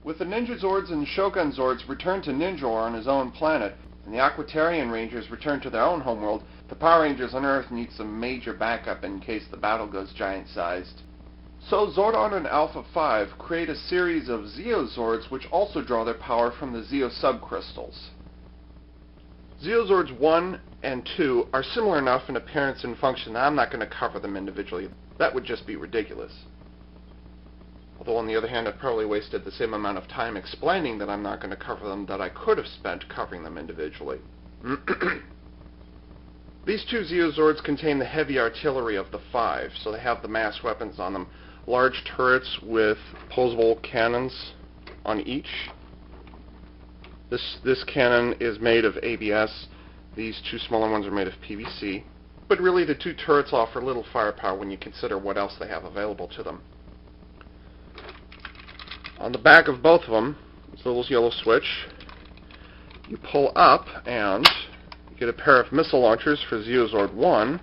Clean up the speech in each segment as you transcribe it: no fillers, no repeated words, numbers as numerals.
With the Ninja Zords and Shogun Zords returned to Ninjor on his own planet, and the Aquatarian Rangers returned to their own homeworld, the Power Rangers on Earth need some major backup in case the battle goes giant-sized. So Zordon and Alpha 5 create a series of Zeo Zords which also draw their power from the Zeo subcrystals. Zeo Zords 1 and 2 are similar enough in appearance and function that I'm not going to cover them individually. That would just be ridiculous. Although on the other hand, I've probably wasted the same amount of time explaining that I'm not going to cover them that I could have spent covering them individually. These two Zeo Zords contain the heavy artillery of the 5, so they have the mass weapons on them. Large turrets with posable cannons on each. This cannon is made of ABS. These two smaller ones are made of PVC. But really the two turrets offer little firepower when you consider what else they have available to them. On the back of both of them is a little yellow switch. You pull up and you get a pair of missile launchers for Zeo Zord 1.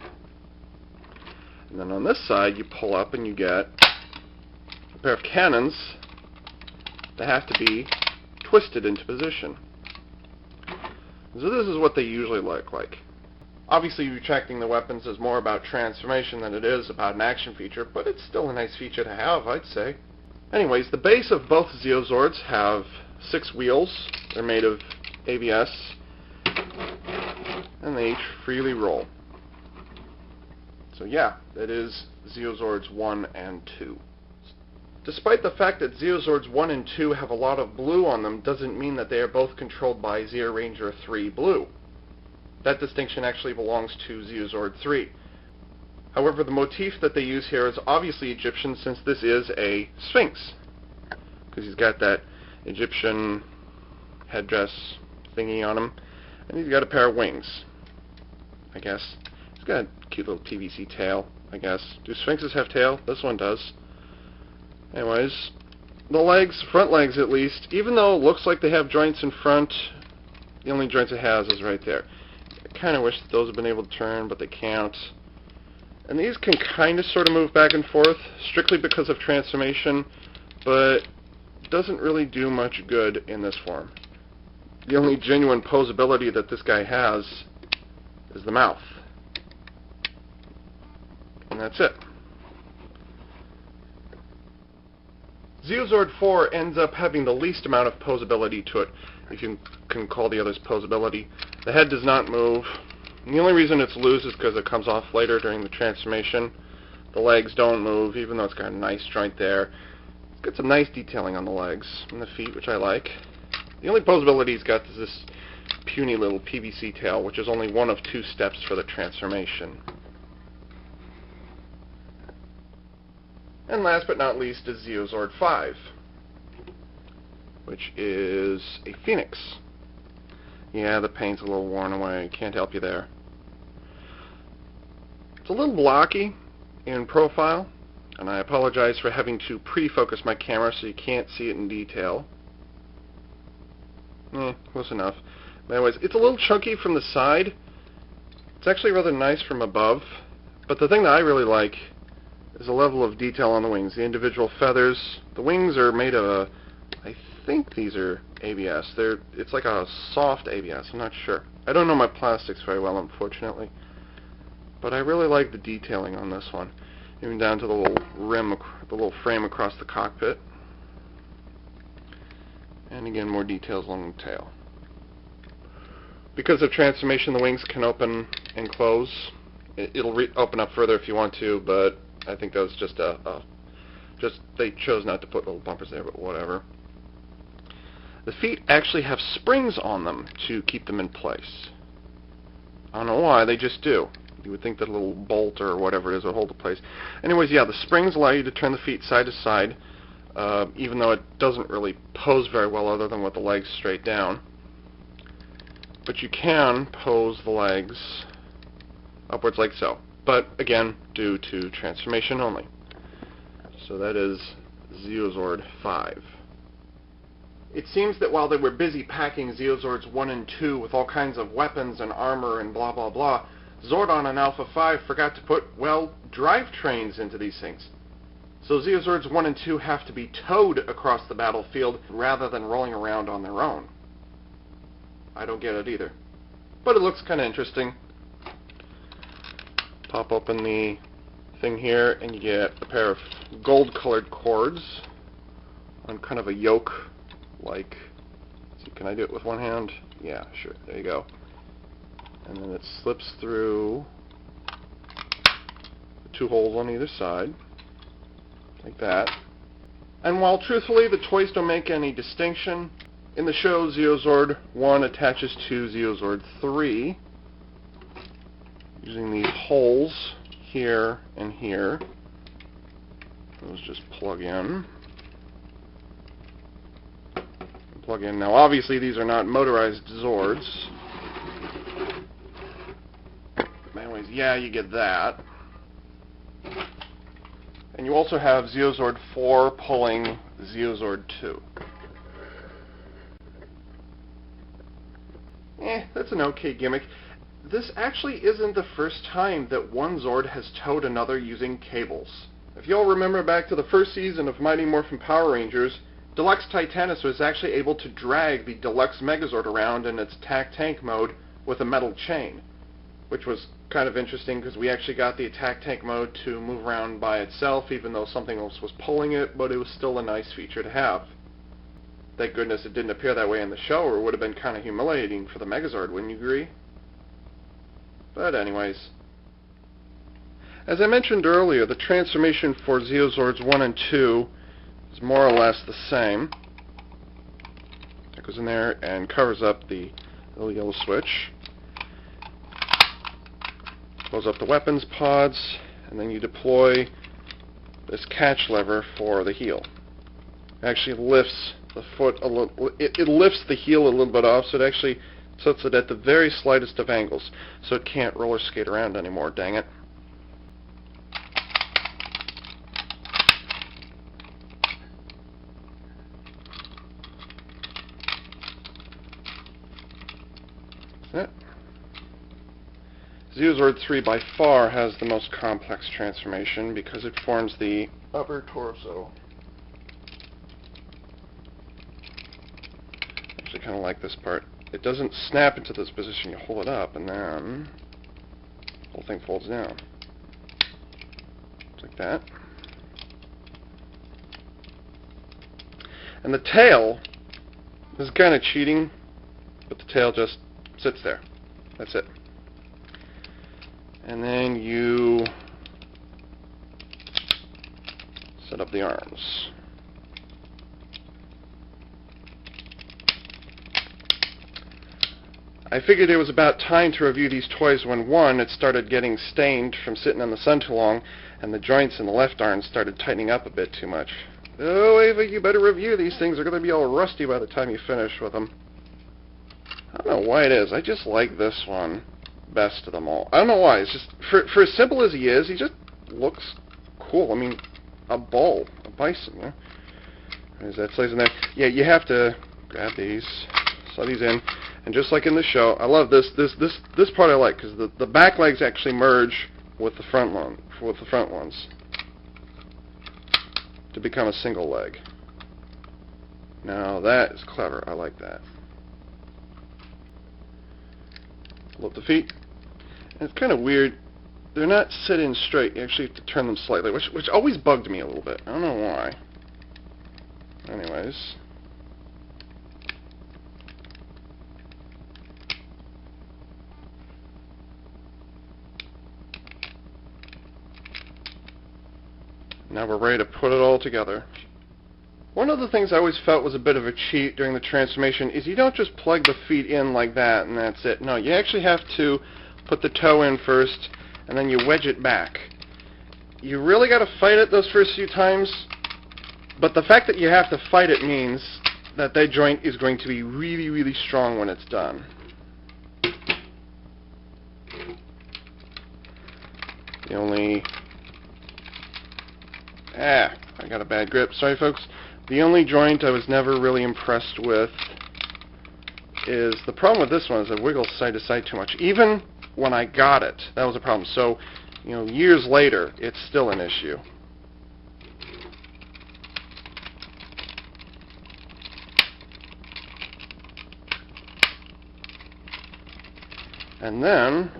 And then on this side you pull up and you get a pair of cannons that have to be twisted into position. So this is what they usually look like. Obviously retracting the weapons is more about transformation than it is about an action feature, but it's still a nice feature to have, I'd say. Anyways, the base of both Zeo Zords have 6 wheels. They're made of ABS, and they each freely roll. So yeah, that is Zeo Zords 1 and 2. Despite the fact that Zeo Zords 1 and 2 have a lot of blue on them, doesn't mean that they are both controlled by Zeo Ranger 3 Blue. That distinction actually belongs to Zeo Zord 3. However, the motif that they use here is obviously Egyptian, since this is a Sphinx. Because he's got that Egyptian headdress thingy on him. And he's got a pair of wings, I guess. He's got a cute little PVC tail, I guess. Do Sphinxes have tail? This one does. Anyways, the legs, front legs at least, even though it looks like they have joints in front, the only joints it has is right there. I kind of wish that those had been able to turn, but they can't. And these can kind of sort of move back and forth, strictly because of transformation, but doesn't really do much good in this form. The only genuine posability that this guy has is the mouth. And that's it. Zeo Zord 4 ends up having the least amount of posability to it, if you can call the others posability. The head does not move. And the only reason it's loose is because it comes off later during the transformation. The legs don't move, even though it's got a nice joint there. It's got some nice detailing on the legs and the feet, which I like. The only posability it's got is this puny little PVC tail, which is only one of 2 steps for the transformation. And last but not least is Zeo Zord 5, which is a phoenix. Yeah, the paint's a little worn away. Can't help you there. It's a little blocky in profile, and I apologize for having to pre-focus my camera so you can't see it in detail. Close enough. But anyways, it's a little chunky from the side. It's actually rather nice from above. But the thing that I really like is the level of detail on the wings. The individual feathers. The wings are made of I think these are ABS. It's like a soft ABS. I'm not sure. I don't know my plastics very well, unfortunately. But I really like the detailing on this one. Even down to the little rim, the little frame across the cockpit. And again, more details along the tail. Because of transformation, the wings can open and close. It'll open up further if you want to, but I think that was just they chose not to put little bumpers there, but whatever. The feet actually have springs on them to keep them in place. I don't know why, they just do. You would think that a little bolt or whatever it is would hold it in place. Anyways, yeah, the springs allow you to turn the feet side to side, even though it doesn't really pose very well other than with the legs straight down. But you can pose the legs upwards like so. But again, due to transformation only. So that is Zeo Zord 5. It seems that while they were busy packing Zeo Zords 1 and 2 with all kinds of weapons and armor and blah blah blah, Zordon and Alpha 5 forgot to put, well, drivetrains into these things. So Zeozords 1 and 2 have to be towed across the battlefield rather than rolling around on their own. I don't get it either. But it looks kind of interesting. Pop open the thing here and you get a pair of gold-colored cords on kind of a yoke, like, see, can I do it with one hand? Yeah, sure, there you go. And then it slips through the 2 holes on either side, like that. And while truthfully the toys don't make any distinction, in the show Zeozord 1 attaches to Zeozord 3 using these holes here and here. Those just plug in. Plug in. Now obviously these are not motorized Zords. Anyways, yeah, you get that. And you also have Zeozord 4 pulling Zeozord 2. That's an okay gimmick. This actually isn't the first time that one Zord has towed another using cables. If you all remember back to the first season of Mighty Morphin Power Rangers, Deluxe Titanus was actually able to drag the Deluxe Megazord around in its attack tank mode with a metal chain, which was kind of interesting because we actually got the attack tank mode to move around by itself even though something else was pulling it, but it was still a nice feature to have. Thank goodness it didn't appear that way in the show, or it would have been kind of humiliating for the Megazord, wouldn't you agree? But anyways, as I mentioned earlier, the transformation for Zeozords 1 and 2 is more or less the same. That goes in there and covers up the little yellow switch. Close up the weapons pods, and then you deploy this catch lever for the heel. It actually lifts the foot a little. It lifts the heel a little bit off, so it actually sets it at the very slightest of angles, so it can't roller skate around anymore. Dang it! That's it. Zeozord 3 by far has the most complex transformation because it forms the upper torso. I actually kind of like this part. It doesn't snap into this position. You hold it up and then the whole thing folds down. Just like that. And the tail is kind of cheating, but the tail just sits there. That's it. And then you set up the arms. I figured it was about time to review these toys when, one, it started getting stained from sitting in the sun too long, and the joints in the left arm started tightening up a bit too much. Oh, Ava, you better review these things. They're going to be all rusty by the time you finish with them. I don't know why it is. I just like this one best of them all. I don't know why. It's just, for as simple as he just looks cool. I mean, a bull, a bison, you know? As that stays in there. Yeah, you have to grab these, slide these in, and just like in the show, I love this part I like, because the back legs actually merge with the front ones to become a single leg. Now that is clever. I like that. Pull up the feet. And it's kind of weird. They're not sitting straight. You actually have to turn them slightly, which always bugged me a little bit. I don't know why. Anyways. Now we're ready to put it all together. One of the things I always felt was a bit of a cheat during the transformation is you don't just plug the feet in like that and that's it. No, you actually have to put the toe in first and then you wedge it back. You really got to fight it those first few times, but the fact that you have to fight it means that that joint is going to be really, really strong when it's done. The only... I got a bad grip. Sorry, folks. The only joint I was never really impressed with is the problem with this one is it wiggles side to side too much. Even when I got it, that was a problem. So, you know, years later, it's still an issue. And then,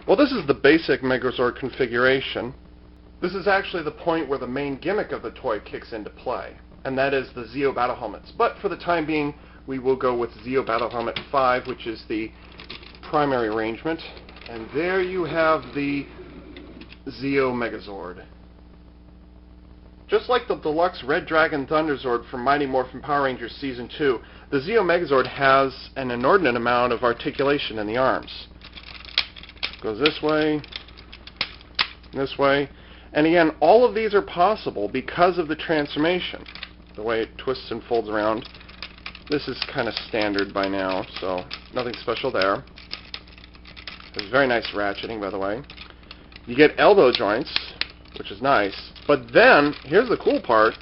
well, this is the basic Megazord configuration. This is actually the point where the main gimmick of the toy kicks into play, and that is the Zeo Battle Helmets. But for the time being, we will go with Zeo Battle Helmet 5, which is the primary arrangement. And there you have the Zeo Megazord. Just like the Deluxe Red Dragon Thunderzord from Mighty Morphin Power Rangers Season 2, the Zeo Megazord has an inordinate amount of articulation in the arms. Goes this way, and again, all of these are possible because of the transformation, the way it twists and folds around. This is kind of standard by now, so nothing special there. It's very nice ratcheting, by the way. You get elbow joints, which is nice. But then, here's the cool part.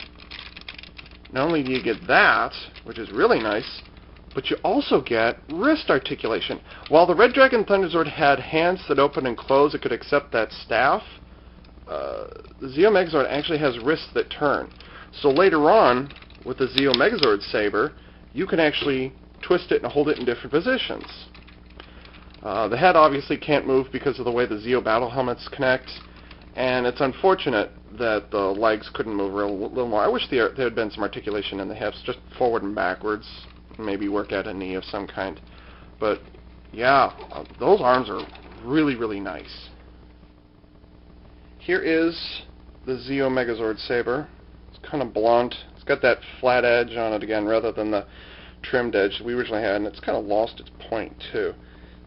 Not only do you get that, which is really nice, but you also get wrist articulation. While the Red Dragon Thunderzord had hands that open and close, it could accept that staff, the Zeo Megazord actually has wrists that turn. So later on, with the Zeo Megazord Saber, you can actually twist it and hold it in different positions. The head obviously can't move because of the way the Zeo Battle Helmets connect, and it's unfortunate that the legs couldn't move a little more. I wish there had been some articulation in the hips, just forward and backwards, maybe work out a knee of some kind. But yeah, those arms are really, really nice. Here is the Zeo Megazord Saber. It's kind of blunt. It's got that flat edge on it again rather than the trimmed edge we originally had, and it's kind of lost its point too.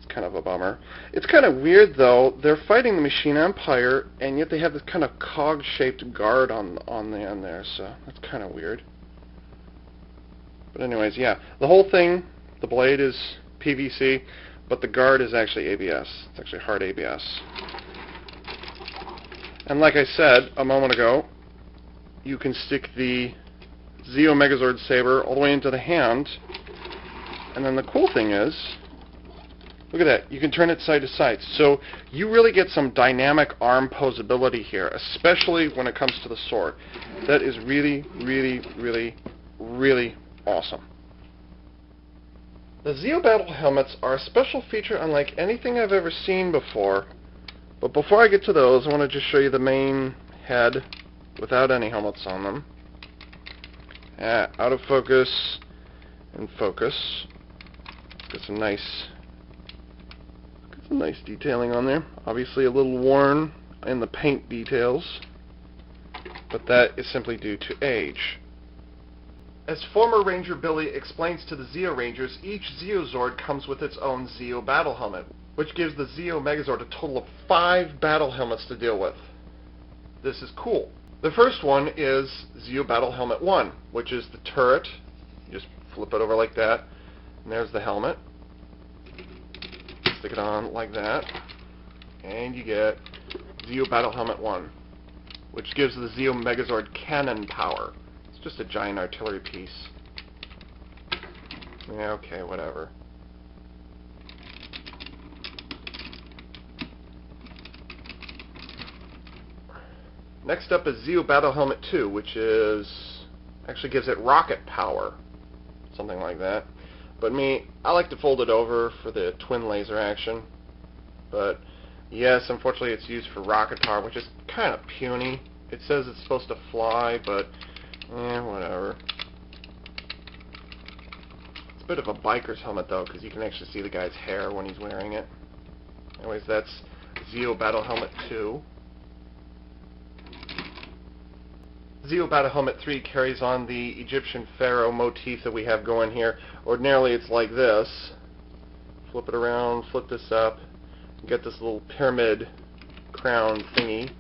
Kind of a bummer. It's kind of weird though. They're fighting the Machine Empire, and yet they have this kind of cog-shaped guard on the end there, so that's kind of weird. But anyways, yeah, the whole thing, the blade is PVC, but the guard is actually ABS. It's actually hard ABS. And like I said a moment ago, you can stick the Zeo Megazord Saber all the way into the hand, and then the cool thing is, look at that. You can turn it side to side. So you really get some dynamic arm posability here, especially when it comes to the sword. That is really, really, really, really awesome. The Zeo Battle Helmets are a special feature unlike anything I've ever seen before. But before I get to those, I want to just show you the main head without any helmets on them. Out of focus and focus. Got some nice detailing on there. Obviously a little worn in the paint details, but that is simply due to age. As former Ranger Billy explains to the Zeo Rangers, each Zeozord comes with its own Zeo Battle Helmet, which gives the Zeo Megazord a total of 5 battle helmets to deal with. This is cool. The first one is Zeo Battle Helmet 1, which is the turret. You just flip it over like that, and there's the helmet. Stick it on like that, and you get Zeo Battle Helmet 1, which gives the Zeo Megazord cannon power. It's just a giant artillery piece. Yeah, okay, whatever. Next up is Zeo Battle Helmet 2, which actually gives it rocket power, something like that. But I like to fold it over for the twin laser action. But yes, unfortunately it's used for rocket power, which is kind of puny. It says it's supposed to fly, but whatever. It's a bit of a biker's helmet though, because you can actually see the guy's hair when he's wearing it. Anyways, that's Zeo Battle Helmet 2. Zeo Battle Helmet 3 carries on the Egyptian pharaoh motif that we have going here. Ordinarily it's like this. Flip it around, flip this up, and get this little pyramid crown thingy.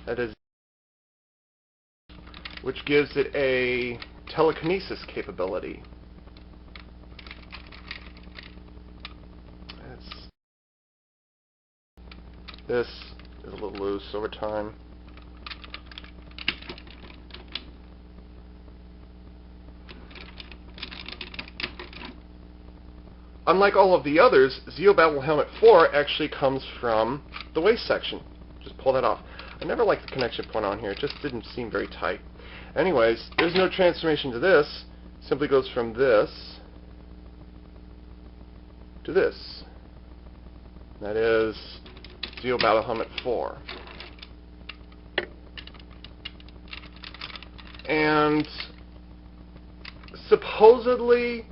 That is, which gives it a telekinesis capability. This is a little loose over time. Unlike all of the others, Zeo Battle Helmet 4 actually comes from the waist section. Just pull that off. I never liked the connection point on here. It just didn't seem very tight. Anyways, there's no transformation to this. It simply goes from this to this. That is Zeo Battle Helmet 4. And supposedly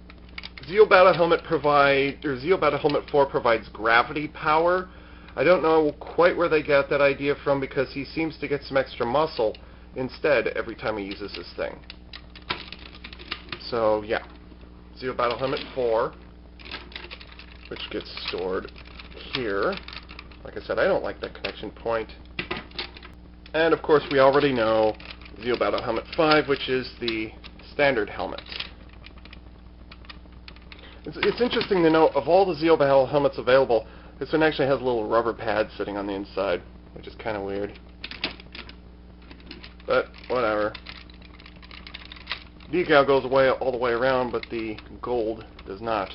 Zeo Battle Helmet Zeo Battle Helmet 4 provides gravity power. I don't know quite where they got that idea from, because he seems to get some extra muscle instead every time he uses this thing. So yeah, Zeo Battle Helmet 4, which gets stored here. Like I said, I don't like that connection point. And of course we already know Zeo Battle Helmet 5, which is the standard helmet. It's interesting to note, of all the Zeo Battle Helmets available, this one actually has a little rubber pad sitting on the inside, which is kind of weird. But whatever. Decal goes away all the way around, but the gold does not.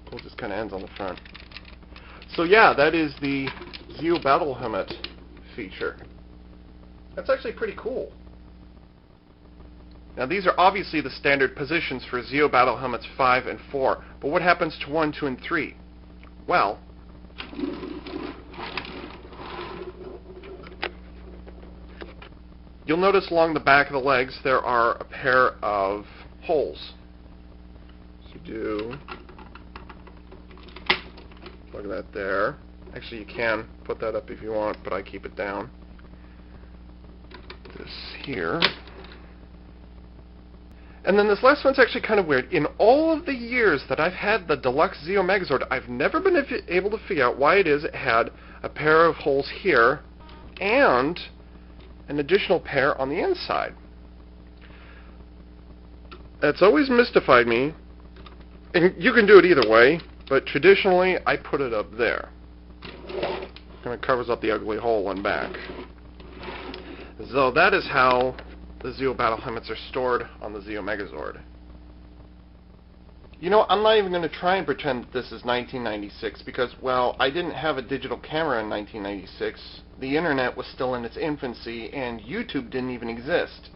Gold just kind of ends on the front. So yeah, that is the Zeo Battle Helmet feature. That's actually pretty cool. Now these are obviously the standard positions for Zeo Battle Helmets 5 and 4, but what happens to 1, 2, and 3? Well, you'll notice along the back of the legs there are a pair of holes. So do plug that there. Actually, you can put that up if you want, but I keep it down. This here. And then this last one's actually kind of weird. In all of the years that I've had the Deluxe Zeo Megazord, I've never been able to figure out why it is it had a pair of holes here and an additional pair on the inside. That's always mystified me. And you can do it either way, but traditionally I put it up there. Kind of covers up the ugly hole in back. So that is how the Zeo Battle Helmets are stored on the Zeo Megazord. You know, I'm not even going to try and pretend that this is 1996 because, well, I didn't have a digital camera in 1996. The internet was still in its infancy, and YouTube didn't even exist.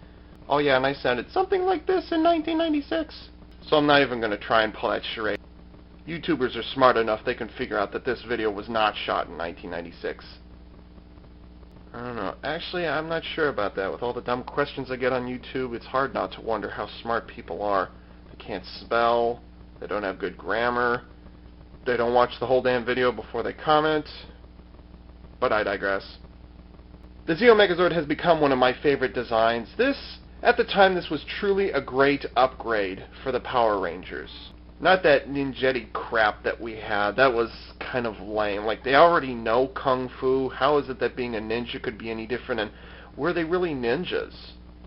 Oh yeah, and I sounded something like this in 1996. So I'm not even going to try and pull that charade. YouTubers are smart enough they can figure out that this video was not shot in 1996. I don't know. Actually, I'm not sure about that. With all the dumb questions I get on YouTube, it's hard not to wonder how smart people are. They can't spell, they don't have good grammar, they don't watch the whole damn video before they comment. But I digress. The Zeo Megazord has become one of my favorite designs. At the time, this was truly a great upgrade for the Power Rangers. Not that ninjetti crap that we had. That was kind of lame. Like, they already know Kung Fu. How is it that being a ninja could be any different? And were they really ninjas?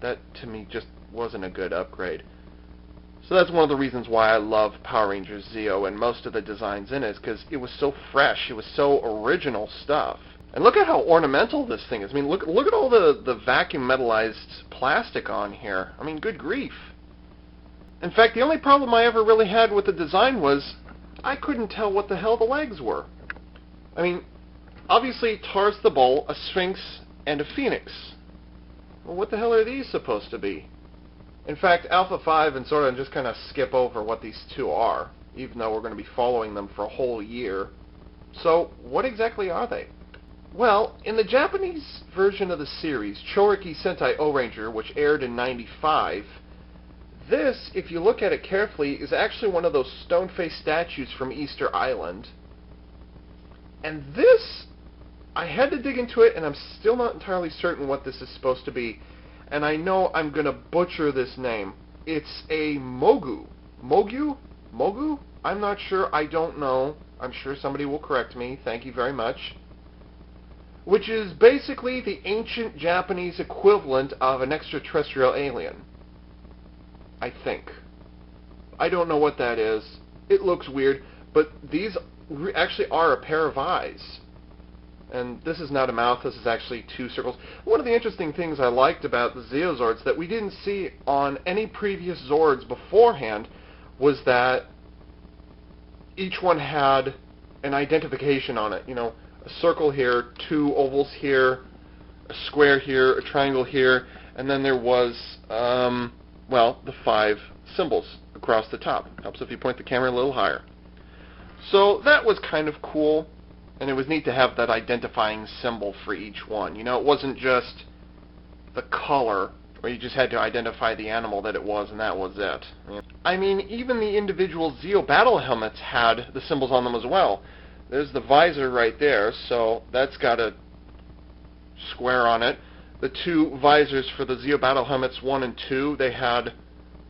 That, to me, just wasn't a good upgrade. So that's one of the reasons why I love Power Rangers Zeo and most of the designs in it, is because it was so fresh. It was so original stuff. And look at how ornamental this thing is. I mean, look at all the vacuum metallized plastic on here. I mean, good grief. In fact, the only problem I ever really had with the design was I couldn't tell what the hell the legs were. I mean, obviously Taurus the Bull, a Sphinx, and a Phoenix. Well, what the hell are these supposed to be? In fact, Alpha 5 and Zordon just kind of skip over what these two are, even though we're going to be following them for a whole year. So, what exactly are they? Well, in the Japanese version of the series, Choriki Sentai O-Ranger, which aired in '95, this, if you look at it carefully, is actually one of those stone-faced statues from Easter Island. And this, I had to dig into it, and I'm still not entirely certain what this is supposed to be. And I know I'm going to butcher this name. It's a Mogu. Mogu? Mogu? I'm not sure. I don't know. I'm sure somebody will correct me. Thank you very much. Which is basically the ancient Japanese equivalent of an extraterrestrial alien. I think. I don't know what that is. It looks weird, but these actually are a pair of eyes. And this is not a mouth, this is actually two circles. One of the interesting things I liked about the Zeozords that we didn't see on any previous Zords beforehand was that each one had an identification on it. You know, a circle here, two ovals here, a square here, a triangle here, and then there was, well, the 5 symbols across the top. Helps if you point the camera a little higher. So that was kind of cool. And it was neat to have that identifying symbol for each one. You know, it wasn't just the color, where you just had to identify the animal that it was, and that was it. I mean, even the individual Zeo Battle Helmets had the symbols on them as well. There's the visor right there, so that's got a square on it. The two visors for the Zeo Battle Helmets 1 and 2, they had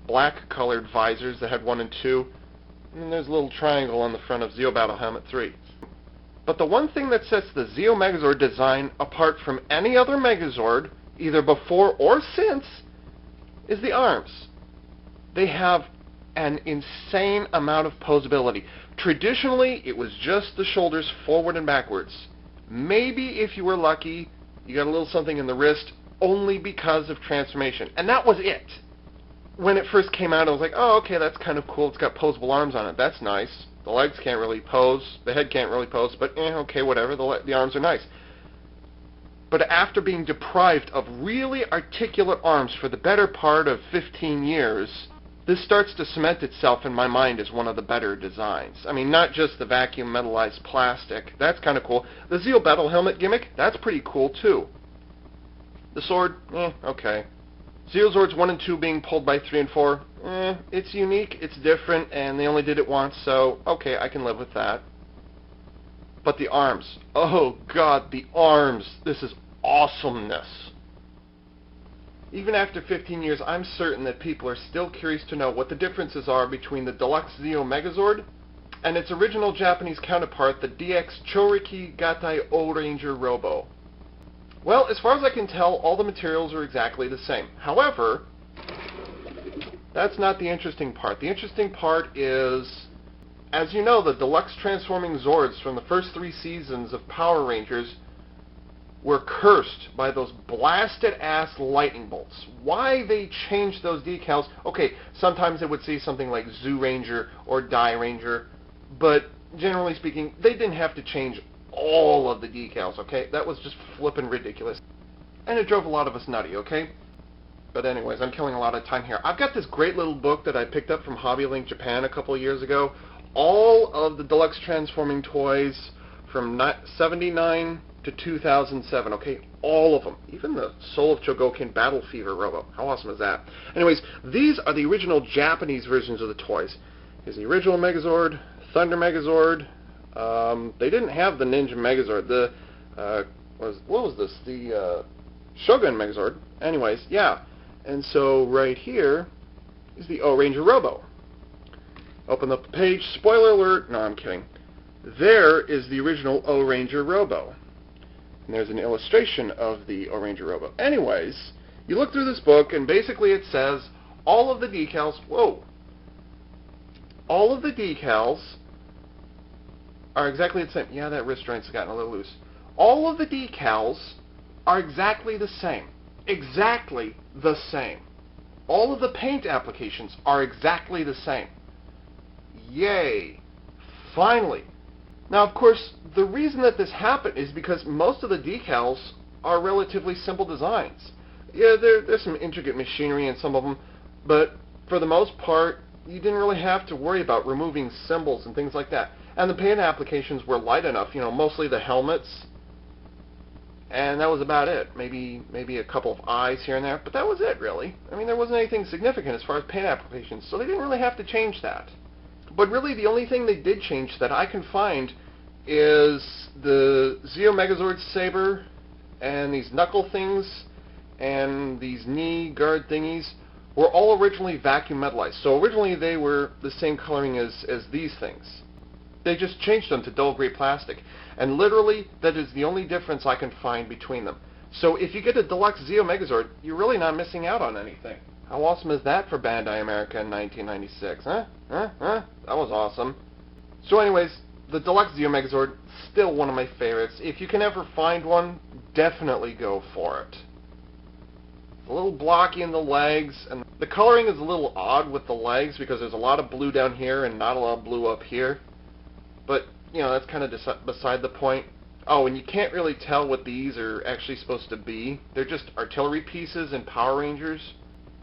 black colored visors that had 1 and 2. And then there's a little triangle on the front of Zeo Battle Helmet 3. But the one thing that sets the Zeo Megazord design apart from any other Megazord, either before or since, is the arms. They have an insane amount of posability. Traditionally, it was just the shoulders forward and backwards. Maybe, if you were lucky, you got a little something in the wrist only because of transformation. And that was it. When it first came out, I was like, oh, okay, that's kind of cool. It's got posable arms on it. That's nice. The legs can't really pose. The head can't really pose. But, okay, whatever. The arms are nice. But after being deprived of really articulate arms for the better part of 15 years, this starts to cement itself in my mind as one of the better designs. I mean, not just the vacuum metallized plastic. That's kind of cool. The Zeo Battle Helmet gimmick, that's pretty cool too. The sword, okay. Zeozords 1 and 2 being pulled by 3 and 4, it's unique, it's different, and they only did it once, so okay, I can live with that. But the arms, oh god, the arms, this is awesomeness. Even after 15 years, I'm certain that people are still curious to know what the differences are between the Deluxe Zeo Megazord and its original Japanese counterpart, the DX Choriki Gatai O-Ranger Robo. Well, as far as I can tell, all the materials are exactly the same. However, that's not the interesting part. The interesting part is, as you know, the Deluxe Transforming Zords from the first 3 seasons of Power Rangers were cursed by those blasted-ass lightning bolts. Why they changed those decals? Okay, sometimes it would say something like Zoo Ranger or Die Ranger, but generally speaking, they didn't have to change all of the decals, okay? That was just flippin' ridiculous. And it drove a lot of us nutty, okay? But anyways, I'm killing a lot of time here. I've got this great little book that I picked up from Hobby Link Japan a couple of years ago. All of the Deluxe Transforming toys from 79 to 2007, okay? All of them. Even the Soul of Chogokin Battle Fever Robo. How awesome is that? Anyways, these are the original Japanese versions of the toys. Here's the original Megazord, Thunder Megazord. They didn't have the Ninja Megazord. What was this? The Shogun Megazord. Anyways, yeah. And so right here is the O-Ranger Robo. Open up the page. Spoiler alert. No, I'm kidding. There is the original O-Ranger Robo. And there's an illustration of the O-Ranger Robo. Anyways, you look through this book, and basically it says all of the decals... Whoa! All of the decals are exactly the same. Yeah, that wrist joint's gotten a little loose. All of the decals are exactly the same. Exactly the same. All of the paint applications are exactly the same. Yay! Finally! Now, of course, the reason that this happened is because most of the decals are relatively simple designs. Yeah, there's some intricate machinery in some of them, but for the most part, you didn't really have to worry about removing symbols and things like that. And the paint applications were light enough, you know, mostly the helmets, and that was about it. Maybe a couple of eyes here and there, but that was it, really. I mean, there wasn't anything significant as far as paint applications, so they didn't really have to change that. But really, the only thing they did change that I can find is the Zeo Megazord Saber and these knuckle things and these knee guard thingies were all originally vacuum metallized. So originally they were the same coloring as these things. They just changed them to dull gray plastic. And literally, that is the only difference I can find between them. So if you get a Deluxe Zeo Megazord, you're really not missing out on anything. How awesome is that for Bandai America in 1996, huh? That was awesome. So anyways, the Deluxe Zeo Megazord, still one of my favorites. If you can ever find one, definitely go for it. It's a little blocky in the legs, and the coloring is a little odd with the legs because there's a lot of blue down here and not a lot of blue up here. But, you know, that's kind of beside the point. Oh, and you can't really tell what these are actually supposed to be. They're just artillery pieces in Power Rangers.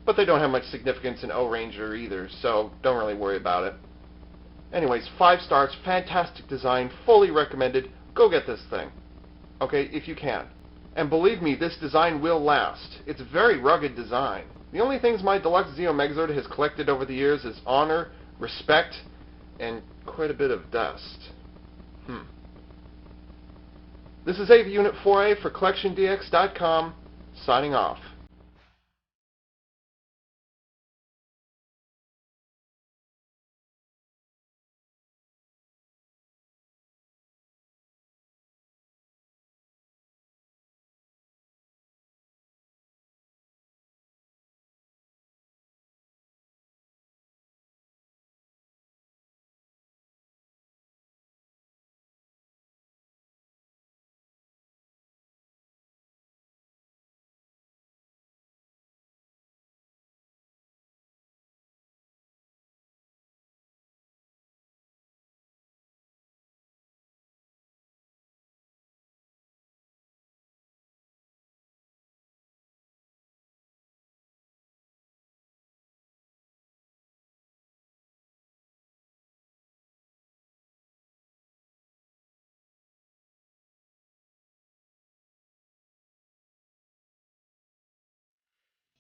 But they don't have much significance in O-Ranger either, so don't really worry about it. Anyways, 5 stars, fantastic design, fully recommended. go get this thing. Okay, if you can. And believe me, this design will last. It's a very rugged design. The only things my Deluxe Zeo Megazord has collected over the years is honor, respect, and quite a bit of dust. This is AV Unit 4A for CollectionDX.com, signing off.